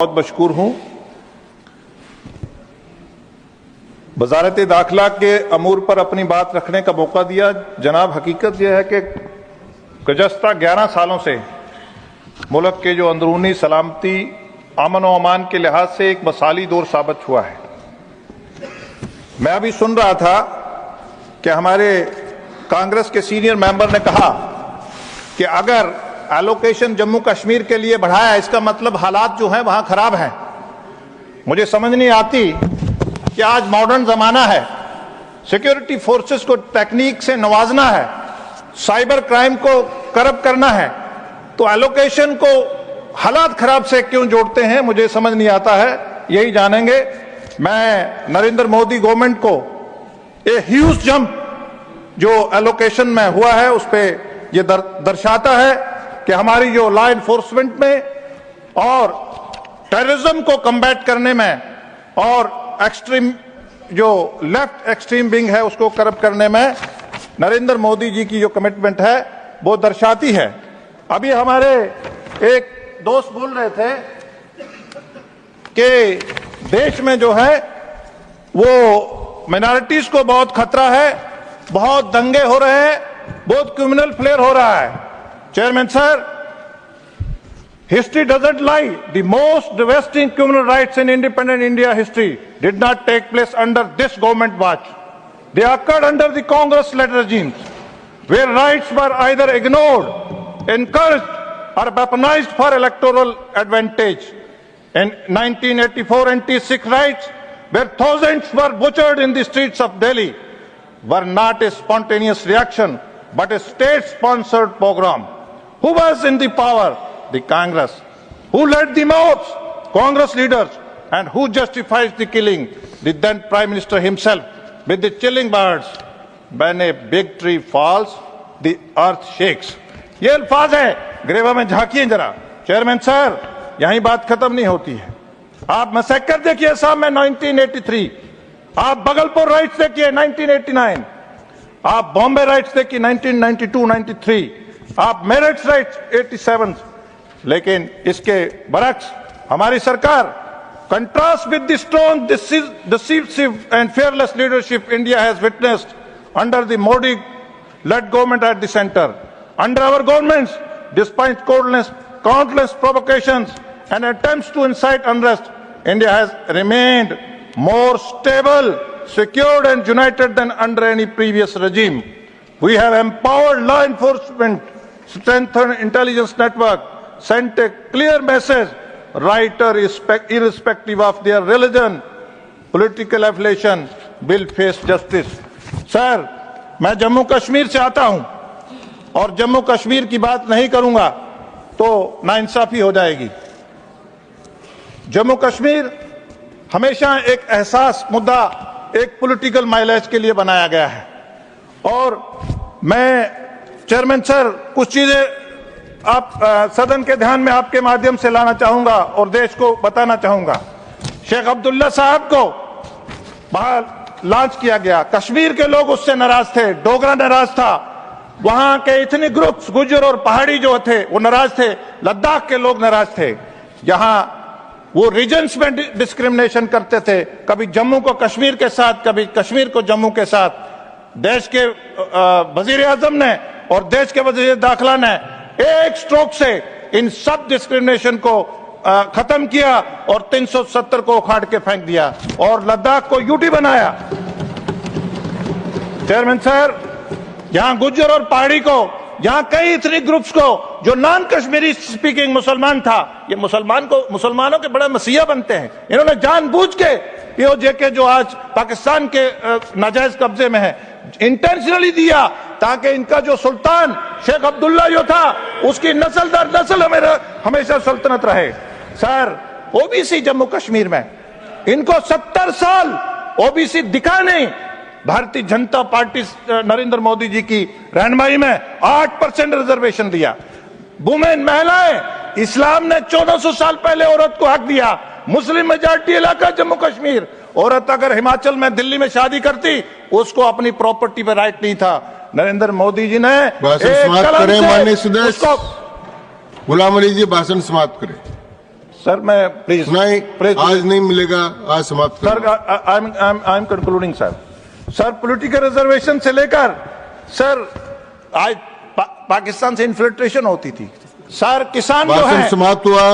बहुत मशकूर हूं। वजारत दाखिला के अमूर पर अपनी बात रखने का मौका दिया। जनाब, हकीकत यह है कि गुज़श्ता 11 सालों से मुल्क के जो अंदरूनी सलामती अमन व अमान के लिहाज से एक मसाली दौर साबित हुआ है। मैं अभी सुन रहा था कि हमारे कांग्रेस के सीनियर मेंबर ने कहा कि अगर एलोकेशन जम्मू कश्मीर के लिए बढ़ाया, इसका मतलब हालात जो हैं वहां खराब हैं। मुझे समझ नहीं आती कि आज मॉडर्न जमाना है, सिक्योरिटी फोर्सेस को टेक्निक से नवाजना है, साइबर क्राइम को करब करना है, तो एलोकेशन को हालात खराब से क्यों जोड़ते हैं, मुझे समझ नहीं आता है। यही जानेंगे। मैं नरेंद्र मोदी गवर्नमेंट को ए ह्यूज जंप जो एलोकेशन में हुआ है उस पर यह दर्शाता है कि हमारी जो लॉ एनफोर्समेंट में और टेररिज्म को कम्बैट करने में और एक्सट्रीम जो लेफ्ट एक्सट्रीम विंग है उसको करब करने में नरेंद्र मोदी जी की जो कमिटमेंट है वो दर्शाती है। अभी हमारे एक दोस्त बोल रहे थे कि देश में जो है वो माइनॉरिटीज को बहुत खतरा है, बहुत दंगे हो रहे हैं, बहुत क्रिमिनल फ्लेयर हो रहा है। Chairman sir, history doesn't lie. The most devastating criminal riots in independent India history did not take place under this government watch. They occurred under the Congress-led regimes, where rights were either ignored, encouraged, or weaponized for electoral advantage. In 1984 anti-Sikh riots, where thousands were butchered in the streets of Delhi, were not a spontaneous reaction, but a state-sponsored pogrom. Who was in the power? The Congress. Who led the mobs? Congress leaders. And who justifies the killing? The then Prime Minister himself. With the chilling words, when a big tree falls, the earth shakes. ये अल्फाज है, ग्रेवा में झांकिए जरा। Chairman sir, यहीं बात खत्म नहीं होती है। आप मैसेकर देखिए साहब में 1983, आप बगलपुर राइट्स देखिए 1989, आप बॉम्बे राइट्स देखिए 1992-93, आप मेरठ राइट्स 87। लेकिन इसके बरक्स हमारी सरकार, contrast with the strong decisive and fearless leadership India has witnessed under the Modi-led government at the center. Under our governments, despite countless provocations and attempts to incite unrest, India has remained more stable, secured and united than under any previous regime. We have empowered law enforcement, strengthened intelligence network, sent a clear message, right or irrespective of their religion, political affiliation, will face justice. Sir, मैं जम्मू कश्मीर से आता हूं और जम्मू कश्मीर की बात नहीं करूंगा तो नाइंसाफी हो जाएगी। जम्मू कश्मीर हमेशा एक एहसास मुद्दा, एक पॉलिटिकल माइलेज के लिए बनाया गया है। और मैं चेयरमैन सर कुछ चीजें आप सदन के ध्यान में आपके माध्यम से लाना चाहूंगा और देश को बताना चाहूंगा। शेख अब्दुल्ला साहब को बाहर लॉन्च किया गया, कश्मीर के लोग उससे नाराज थे, डोगरा नाराज था, वहां के इतने ग्रुप्स गुज्जर और पहाड़ी जो थे वो नाराज थे, लद्दाख के लोग नाराज थे। जहां वो रीजन्स में डिस्क्रिमिनेशन करते थे, कभी जम्मू को कश्मीर के साथ, कभी कश्मीर को जम्मू के साथ। देश के वजीर आजम ने और देश के वजीर दाखिला ने एक स्ट्रोक से इन सब डिस्क्रिमिनेशन को खत्म किया और 370 को उखाड़ के फेंक दिया और लद्दाख को यूटी बनाया। चेयरमैन सर, यहां गुज्जर और पहाड़ी को, यहां कई इथनिक ग्रुप्स को जो नॉन कश्मीरी स्पीकिंग मुसलमान था, ये मुसलमानों के बड़े मसीहा बनते हैं। इन्होंने जानबूझ के पीओजे के जो आज पाकिस्तान के नाजायज कब्जे में है, इंटेंशनली दिया ताकि इनका जो सुल्तान शेख अब्दुल्ला जो था उसकी नस्ल दर नस्ल हमेशा सल्तनत रहे। सर, ओबीसी जम्मू कश्मीर में इनको 70 साल ओबीसी दिखा नहीं। भारतीय जनता पार्टी नरेंद्र मोदी जी की रहनुमाई में 8% रिजर्वेशन दिया। वुमेन, महिलाएं, इस्लाम ने 1400 साल पहले औरत को हक दिया। मुस्लिम मेजॉरिटी इलाका जम्मू कश्मीर, औरत अगर हिमाचल में, दिल्ली में शादी करती, उसको अपनी प्रॉपर्टी पे राइट नहीं था। नरेंद्र मोदी जी ने भाषण समाप्त करें। माननीय सदस्य गुलाम अली जी, भाषण समाप्त करें। सर मैं प्लीज नहीं, प्लीज आज नहीं मिलेगा, आज समाप्त सर करो। I am concluding sir political reservation से लेकर सर आज पाकिस्तान से इन्फिल्ट्रेशन होती थी सर, किसान जो भाषण है समाप्त हुआ।